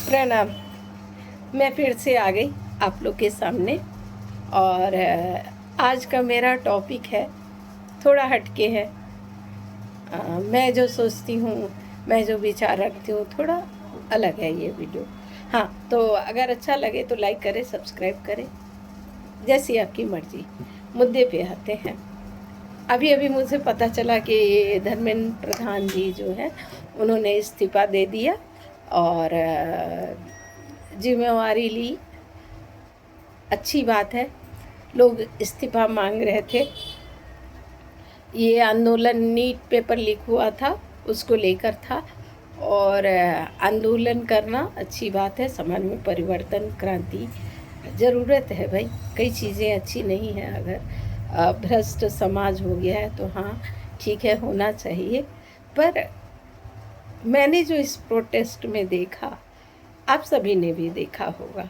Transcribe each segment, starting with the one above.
प्रणाम। मैं फिर से आ गई आप लोग के सामने और आज का मेरा टॉपिक है थोड़ा हटके है। मैं जो सोचती हूँ, मैं जो विचार रखती हूँ, थोड़ा अलग है ये वीडियो। हाँ, तो अगर अच्छा लगे तो लाइक करें, सब्सक्राइब करें, जैसी आपकी मर्ज़ी। मुद्दे पे आते हैं। अभी अभी मुझे पता चला कि धर्मेंद्र प्रधान जी जो हैं उन्होंने इस्तीफ़ा दे दिया और जिम्मेवारी ली। अच्छी बात है। लोग इस्तीफ़ा मांग रहे थे। ये आंदोलन नीट पेपर लीक हुआ था उसको लेकर था और आंदोलन करना अच्छी बात है। समाज में परिवर्तन, क्रांति ज़रूरत है भाई। कई चीज़ें अच्छी नहीं हैं। अगर भ्रष्ट समाज हो गया है तो हाँ ठीक है, होना चाहिए। पर मैंने जो इस प्रोटेस्ट में देखा, आप सभी ने भी देखा होगा,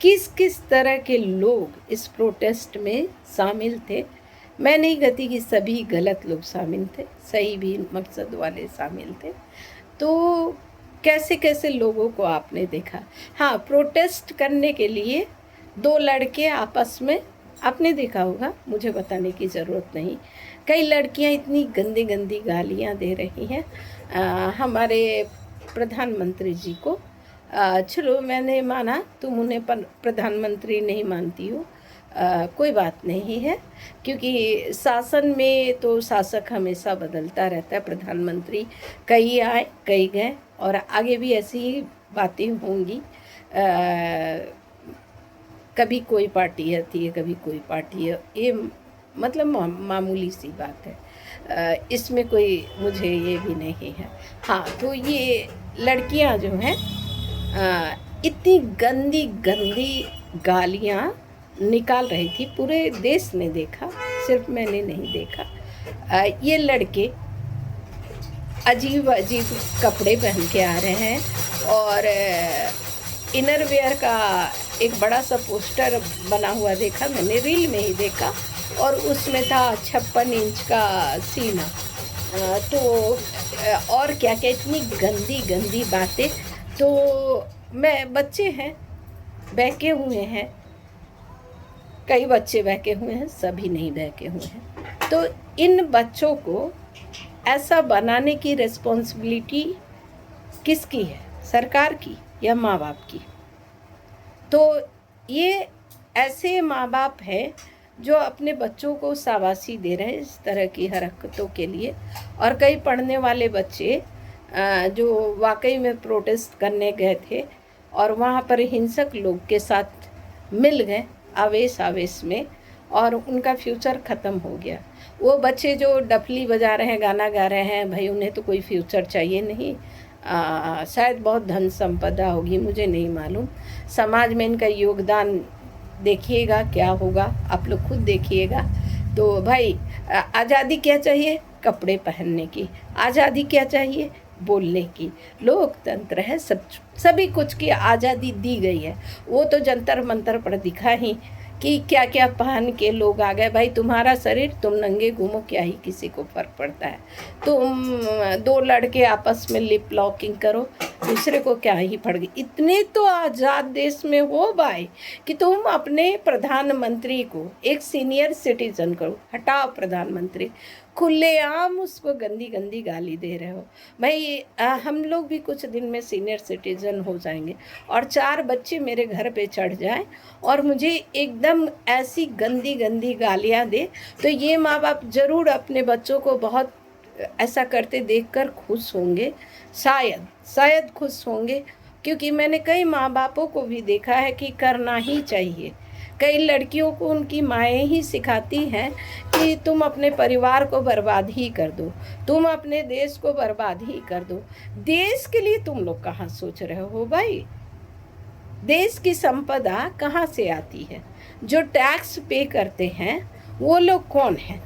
किस किस तरह के लोग इस प्रोटेस्ट में शामिल थे। मैं नहीं कहती कि सभी गलत लोग शामिल थे, सही भी मकसद वाले शामिल थे। तो कैसे कैसे लोगों को आपने देखा। हाँ, प्रोटेस्ट करने के लिए दो लड़के आपस में, आपने देखा होगा, मुझे बताने की ज़रूरत नहीं। कई लड़कियां इतनी गंदी गंदी गालियां दे रही हैं हमारे प्रधानमंत्री जी को। चलो, मैंने माना तुम उन्हें प्रधानमंत्री नहीं मानती हो, कोई बात नहीं है, क्योंकि शासन में तो शासक हमेशा बदलता रहता है। प्रधानमंत्री कई आए कई गए और आगे भी ऐसी ही बातें होंगी। कभी कोई पार्टी आती है, कभी कोई पार्टी है। ये मतलब मामूली सी बात है। इसमें कोई मुझे ये भी नहीं है। हाँ, तो ये लड़कियां जो हैं इतनी गंदी गंदी गालियां निकाल रही थी। पूरे देश ने देखा, सिर्फ मैंने नहीं देखा। ये लड़के अजीब अजीब कपड़े पहन के आ रहे हैं और इनरवेयर का एक बड़ा सा पोस्टर बना हुआ देखा मैंने, रील में ही देखा, और उसमें था 56 इंच का सीना। तो और क्या क्या इतनी गंदी गंदी बातें। तो मैं, बच्चे हैं, बहके हुए हैं, कई बच्चे बहके हुए हैं, सभी नहीं बहके हुए हैं। तो इन बच्चों को ऐसा बनाने की रिस्पॉन्सिबिलिटी किसकी है, सरकार की या माँ बाप की? तो ये ऐसे माँ बाप हैं जो अपने बच्चों को शाबाशी दे रहे हैं इस तरह की हरकतों के लिए। और कई पढ़ने वाले बच्चे जो वाकई में प्रोटेस्ट करने गए थे और वहाँ पर हिंसक लोग के साथ मिल गए आवेश में, और उनका फ्यूचर ख़त्म हो गया। वो बच्चे जो डफली बजा रहे हैं, गाना गा रहे हैं, भाई उन्हें तो कोई फ्यूचर चाहिए नहीं। शायद बहुत धन संपदा होगी, मुझे नहीं मालूम। समाज में इनका योगदान देखिएगा क्या होगा, आप लोग खुद देखिएगा। तो भाई आज़ादी क्या चाहिए? कपड़े पहनने की। आज़ादी क्या चाहिए? बोलने की। लोकतंत्र है, सभी कुछ की आज़ादी दी गई है। वो तो जंतर मंतर पर दिखा ही कि क्या क्या पहन के लोग आ गए। भाई तुम्हारा शरीर, तुम नंगे घूमो, क्या ही किसी को फ़र्क पड़ता है। तुम दो लड़के आपस में लिप लॉकिंग करो, दूसरे को क्या ही पड़ गई। इतने तो आज़ाद देश में हो भाई कि तुम अपने प्रधानमंत्री को, एक सीनियर सिटीजन को हटाओ, प्रधानमंत्री खुलेआम उसको गंदी गंदी गाली दे रहे हो। भाई हम लोग भी कुछ दिन में सीनियर सिटीजन हो जाएंगे और 4 बच्चे मेरे घर पे चढ़ जाएं और मुझे एकदम ऐसी गंदी गंदी गालियां दे, तो ये माँ बाप ज़रूर अपने बच्चों को बहुत ऐसा करते देखकर खुश होंगे। शायद खुश होंगे, क्योंकि मैंने कई माँ बापों को भी देखा है कि करना ही चाहिए। कई लड़कियों को उनकी माएँ ही सिखाती हैं कि तुम अपने परिवार को बर्बाद ही कर दो, तुम अपने देश को बर्बाद ही कर दो। देश के लिए तुम लोग कहाँ सोच रहे हो भाई? देश की संपदा कहाँ से आती है? जो टैक्स पे करते हैं वो लोग कौन हैं?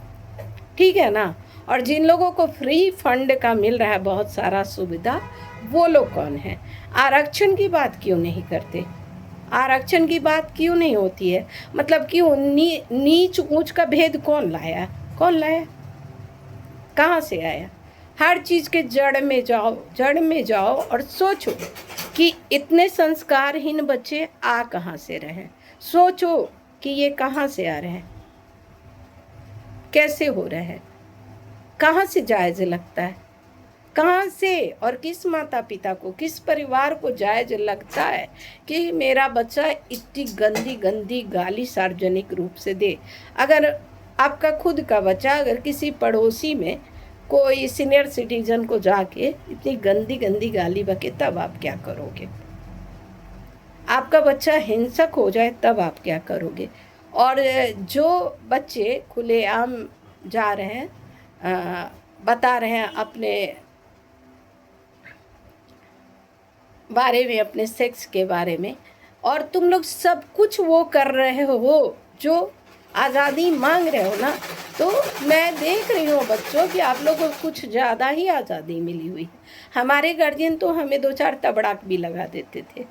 ठीक है ना? और जिन लोगों को फ्री फंड का मिल रहा है बहुत सारा सुविधा, वो लोग कौन हैं? आरक्षण की बात क्यों नहीं करते? आरक्षण की बात क्यों नहीं होती है? मतलब क्यों नीच ऊंच का भेद कौन लाया? कहाँ से आया? हर चीज़ के जड़ में जाओ और सोचो कि इतने संस्कारहीन बच्चे आ कहाँ से रहे हैं। सोचो कि ये कहाँ से आ रहे हैं, कैसे हो रहे हैं, कहाँ से जायज़ लगता है, कहाँ से और किस माता पिता को, किस परिवार को जायज़ लगता है कि मेरा बच्चा इतनी गंदी गंदी गाली सार्वजनिक रूप से दे। अगर आपका खुद का बच्चा अगर किसी पड़ोसी में कोई सीनियर सिटीजन को जाके इतनी गंदी गंदी गाली बके, तब आप क्या करोगे? आपका बच्चा हिंसक हो जाए तब आप क्या करोगे? और जो बच्चे खुलेआम जा रहे हैं, बता रहे हैं अपने बारे में, अपने सेक्स के बारे में, और तुम लोग सब कुछ वो कर रहे हो जो आज़ादी मांग रहे हो ना। तो मैं देख रही हूँ बच्चों कि आप लोगों को कुछ ज़्यादा ही आज़ादी मिली हुई। हमारे गार्जियन तो हमें 2-4 तबड़ाक भी लगा देते थे।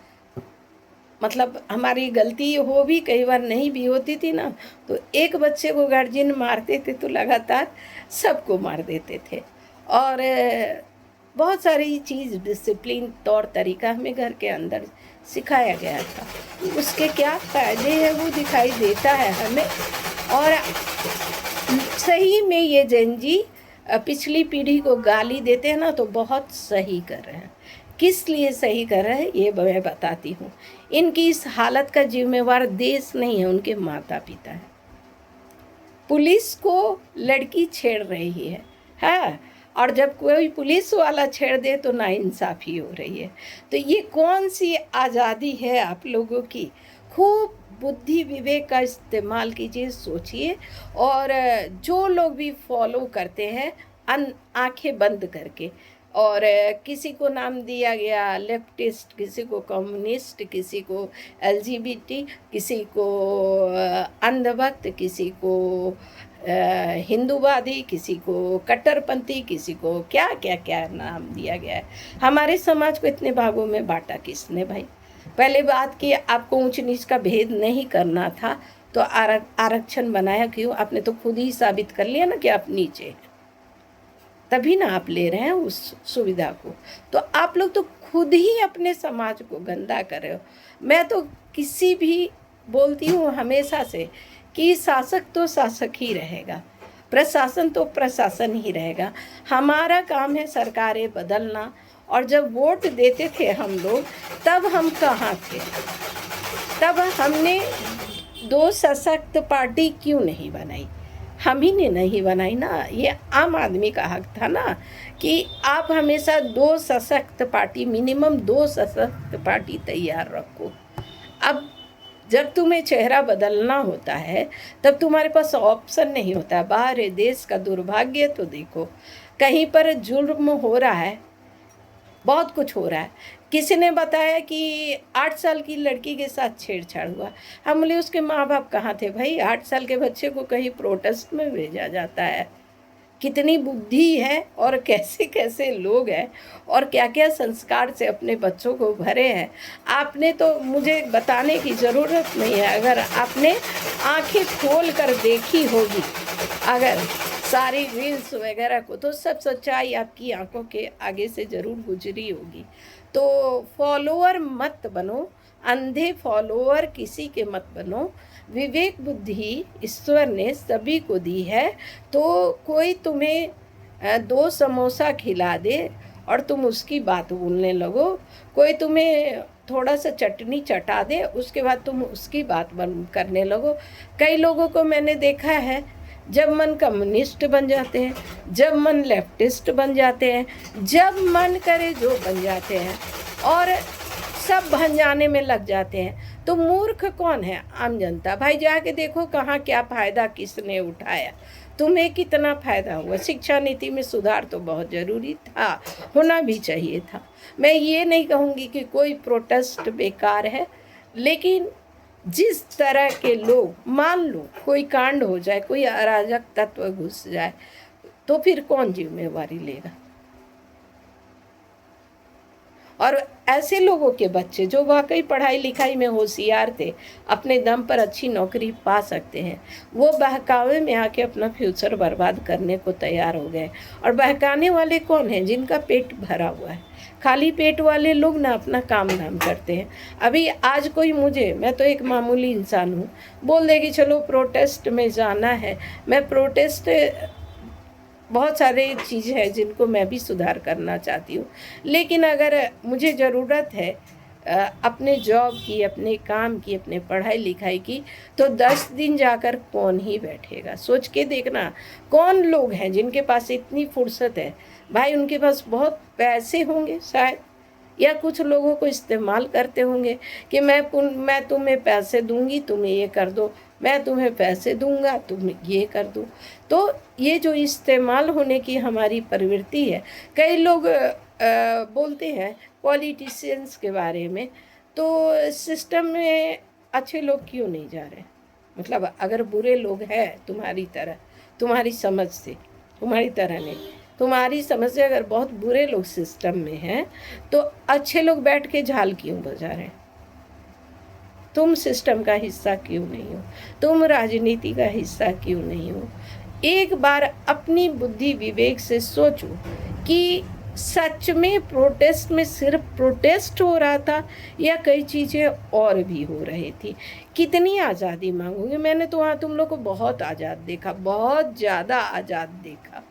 मतलब हमारी गलती हो भी कई बार नहीं भी होती थी ना, तो एक बच्चे को गार्जियन मारते थे तो लगातार सबको मार देते थे। और बहुत सारी चीज़, डिसिप्लिन, तौर तरीका हमें घर के अंदर सिखाया गया था। उसके क्या फ़ायदे हैं वो दिखाई देता है हमें। और सही में ये जेन जी पिछली पीढ़ी को गाली देते हैं ना, तो बहुत सही कर रहे हैं। किस लिए सही कर रहे हैं ये मैं बताती हूँ। इनकी इस हालत का जिम्मेवार देश नहीं है, उनके माता पिता है। पुलिस को लड़की छेड़ रही है, हाँ, और जब कोई पुलिस वाला छेड़ दे तो नाइंसाफ़ी हो रही है। तो ये कौन सी आज़ादी है आप लोगों की? खूब बुद्धि विवेक का इस्तेमाल कीजिए, सोचिए। और जो लोग भी फॉलो करते हैं आंखें बंद करके, और किसी को नाम दिया गया लेफ्टिस्ट, किसी को कम्युनिस्ट, किसी को LGBT, किसी को अंधभक्त, किसी को हिंदूवादी, किसी को कट्टरपंथी, किसी को क्या क्या क्या नाम दिया गया है। हमारे समाज को इतने भागों में बांटा किसने भाई? पहले बात कि आपको ऊंच नीच का भेद नहीं करना था तो आरक्षण बनाया क्यों? आपने तो खुद ही साबित कर लिया ना कि आप नीचे हैं, तभी ना आप ले रहे हैं उस सुविधा को। तो आप लोग तो खुद ही अपने समाज को गंदा कर रहे हो। मैं तो किसी भी बोलती हूँ हमेशा से कि शासक तो शासक ही रहेगा, प्रशासन तो प्रशासन ही रहेगा। हमारा काम है सरकारें बदलना। और जब वोट देते थे हम लोग, तब हम कहाँ थे? तब हमने 2 सशक्त पार्टी क्यों नहीं बनाई? हम ही ने नहीं बनाई ना। ये आम आदमी का हक था ना कि आप हमेशा 2 सशक्त पार्टी, मिनिमम 2 सशक्त पार्टी तैयार रखो। अब जब तुम्हें चेहरा बदलना होता है तब तुम्हारे पास ऑप्शन नहीं होता। बाहर देश का दुर्भाग्य तो देखो, कहीं पर जुर्म हो रहा है, बहुत कुछ हो रहा है। किसी ने बताया कि 8 साल की लड़की के साथ छेड़छाड़ हुआ। हम बोले उसके माँ बाप कहाँ थे भाई? 8 साल के बच्चे को कहीं प्रोटेस्ट में भेजा जाता है? कितनी बुद्धि है और कैसे कैसे लोग हैं और क्या क्या संस्कार से अपने बच्चों को भरे हैं। आपने तो मुझे बताने की ज़रूरत नहीं है, अगर आपने आंखें खोल कर देखी होगी अगर सारी रील्स वगैरह को, तो सब सच्चाई आपकी आंखों के आगे से ज़रूर गुजरी होगी। तो फॉलोअर मत बनो, अंधे फॉलोअर किसी के मत बनो। विवेक बुद्धि ईश्वर ने सभी को दी है। तो कोई तुम्हें 2 समोसा खिला दे और तुम उसकी बात बोलने लगो, कोई तुम्हें थोड़ा सा चटनी चटा दे उसके बाद तुम उसकी बात करने लगो। कई लोगों को मैंने देखा है, जब मन कम्युनिस्ट बन जाते हैं, जब मन लेफ्टिस्ट बन जाते हैं, जब मन करे जो बन जाते हैं और सब भंजाने में लग जाते हैं। तो मूर्ख कौन है? आम जनता। भाई जाके देखो कहाँ क्या फ़ायदा किसने उठाया, तुम्हें कितना फ़ायदा हुआ। शिक्षा नीति में सुधार तो बहुत ज़रूरी था, होना भी चाहिए था। मैं ये नहीं कहूँगी कि कोई प्रोटेस्ट बेकार है, लेकिन जिस तरह के लोग, मान लो कोई कांड हो जाए, कोई अराजक तत्व घुस जाए, तो फिर कौन जिम्मेवारी लेगा? और ऐसे लोगों के बच्चे जो वाकई पढ़ाई लिखाई में होशियार थे, अपने दम पर अच्छी नौकरी पा सकते हैं, वो बहकावे में आके अपना फ्यूचर बर्बाद करने को तैयार हो गए। और बहकाने वाले कौन हैं? जिनका पेट भरा हुआ है, खाली पेट वाले लोग ना अपना काम धाम करते हैं। अभी आज कोई मुझे, मैं तो एक मामूली इंसान हूँ, बोल दे कि चलो प्रोटेस्ट में जाना है, मैं प्रोटेस्ट, बहुत सारे चीज़ है जिनको मैं भी सुधार करना चाहती हूँ, लेकिन अगर मुझे ज़रूरत है अपने जॉब की, अपने काम की, अपने पढ़ाई लिखाई की, तो 10 दिन जाकर कौन ही बैठेगा। सोच के देखना, कौन लोग हैं जिनके पास इतनी फुर्सत है। भाई उनके पास बहुत पैसे होंगे शायद, या कुछ लोगों को इस्तेमाल करते होंगे कि मैं तुम्हें पैसे दूंगी, तुम ये कर दो, मैं तुम्हें पैसे दूंगा, तुम ये कर दो। तो ये जो इस्तेमाल होने की हमारी प्रवृत्ति है, कई लोग बोलते हैं पॉलिटिशियंस के बारे में, तो सिस्टम में अच्छे लोग क्यों नहीं जा रहे? मतलब अगर बुरे लोग हैं तुम्हारी तरह, तुम्हारी समझ से, तुम्हारी तरह नहीं, तुम्हारी समझ से अगर बहुत बुरे लोग सिस्टम में हैं, तो अच्छे लोग बैठ के झाल क्यों बजा रहे हैं? तुम सिस्टम का हिस्सा क्यों नहीं हो? तुम राजनीति का हिस्सा क्यों नहीं हो? एक बार अपनी बुद्धि विवेक से सोचो कि सच में प्रोटेस्ट में सिर्फ प्रोटेस्ट हो रहा था या कई चीज़ें और भी हो रही थी। कितनी आज़ादी मांगोगे? मैंने तो वहाँ तुम लोग को बहुत आज़ाद देखा, बहुत ज़्यादा आज़ाद देखा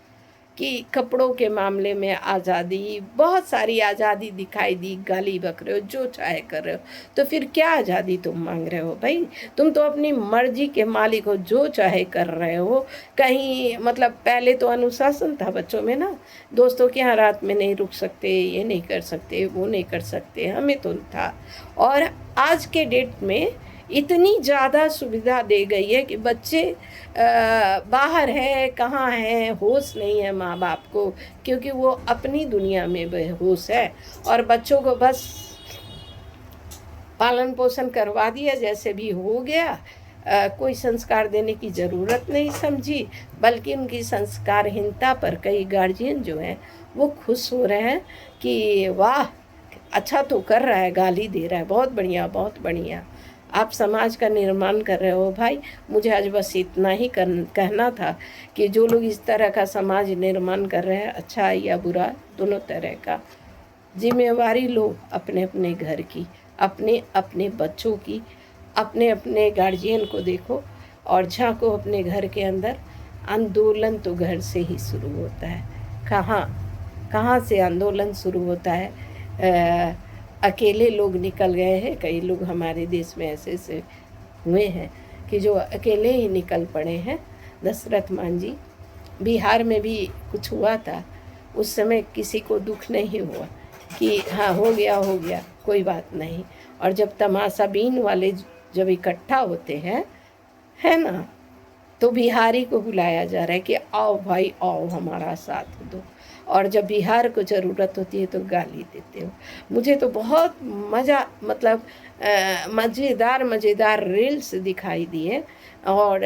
कि कपड़ों के मामले में आज़ादी, बहुत सारी आज़ादी दिखाई दी। गाली बक रहे हो, जो चाहे कर रहे हो, तो फिर क्या आज़ादी तुम मांग रहे हो भाई? तुम तो अपनी मर्जी के मालिक हो, जो चाहे कर रहे हो। कहीं मतलब पहले तो अनुशासन था बच्चों में ना, दोस्तों के यहाँ रात में नहीं रुक सकते, ये नहीं कर सकते, वो नहीं कर सकते, हमें तो था। और आज के डेट में इतनी ज़्यादा सुविधा दे गई है कि बच्चे बाहर है, कहाँ है, होश नहीं है माँ बाप को, क्योंकि वो अपनी दुनिया में बेहोश है। और बच्चों को बस पालन पोषण करवा दिया, जैसे भी हो गया। कोई संस्कार देने की ज़रूरत नहीं समझी, बल्कि उनकी संस्कारहीनता पर कई गार्जियन जो हैं वो खुश हो रहे हैं कि वाह, अच्छा तो कर रहा है, गाली दे रहा है, बहुत बढ़िया, बहुत बढ़िया, आप समाज का निर्माण कर रहे हो। भाई मुझे आज बस इतना ही कहना था कि जो लोग इस तरह का समाज निर्माण कर रहे हैं, अच्छा या बुरा दोनों तरह का, जिम्मेवारी लो अपने अपने घर की, अपने अपने बच्चों की, अपने अपने गार्जियन को देखो और झांको अपने घर के अंदर। आंदोलन तो घर से ही शुरू होता है। कहाँ से आंदोलन शुरू होता है? अकेले लोग निकल गए हैं, कई लोग हमारे देश में ऐसे हुए हैं कि जो अकेले ही निकल पड़े हैं। दशरथ मांझी, बिहार में भी कुछ हुआ था, उस समय किसी को दुख नहीं हुआ कि हाँ हो गया कोई बात नहीं। और जब तमाशाबीन वाले जब इकट्ठा होते हैं, है ना, तो बिहारी को बुलाया जा रहा है कि आओ भाई आओ, हमारा साथ दो। और जब बिहार को ज़रूरत होती है तो गाली देते हो। मुझे तो बहुत मज़ा, मतलब मज़ेदार रील्स दिखाई दिए, और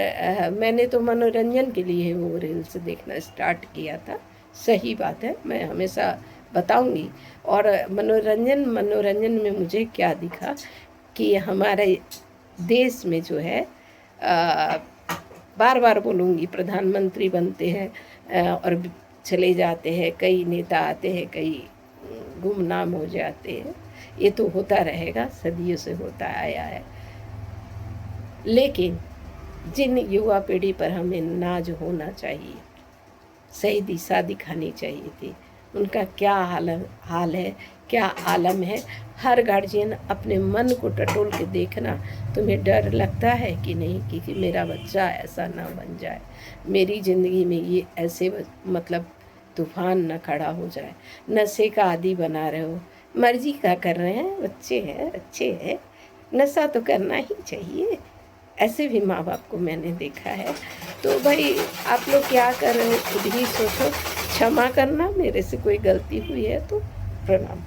मैंने तो मनोरंजन के लिए वो रील्स देखना स्टार्ट किया था। सही बात है, मैं हमेशा बताऊंगी। और मनोरंजन में मुझे क्या दिखा कि हमारे देश में जो है, बार बार बोलूँगी, प्रधानमंत्री बनते हैं और चले जाते हैं, कई नेता आते हैं, कई गुमनाम हो जाते हैं। ये तो होता रहेगा, सदियों से होता आया है। लेकिन जिन युवा पीढ़ी पर हमें नाज होना चाहिए, सही दिशा दिखानी चाहिए थी, उनका क्या हाल है, क्या आलम है। हर गार्जियन अपने मन को टटोल के देखना। तुम्हें डर लगता है कि नहीं कि मेरा बच्चा ऐसा ना बन जाए, मेरी ज़िंदगी में ये ऐसे मतलब तूफान ना खड़ा हो जाए। नशे का आदी बना रहे हो, मर्जी का कर रहे हैं, बच्चे हैं, अच्छे हैं, नशा तो करना ही चाहिए। ऐसे भी माँ बाप को मैंने देखा है। तो भाई आप लोग क्या कर रहे हो खुद ही सोचो। क्षमा करना, मेरे से कोई गलती हुई है तो प्रणाम।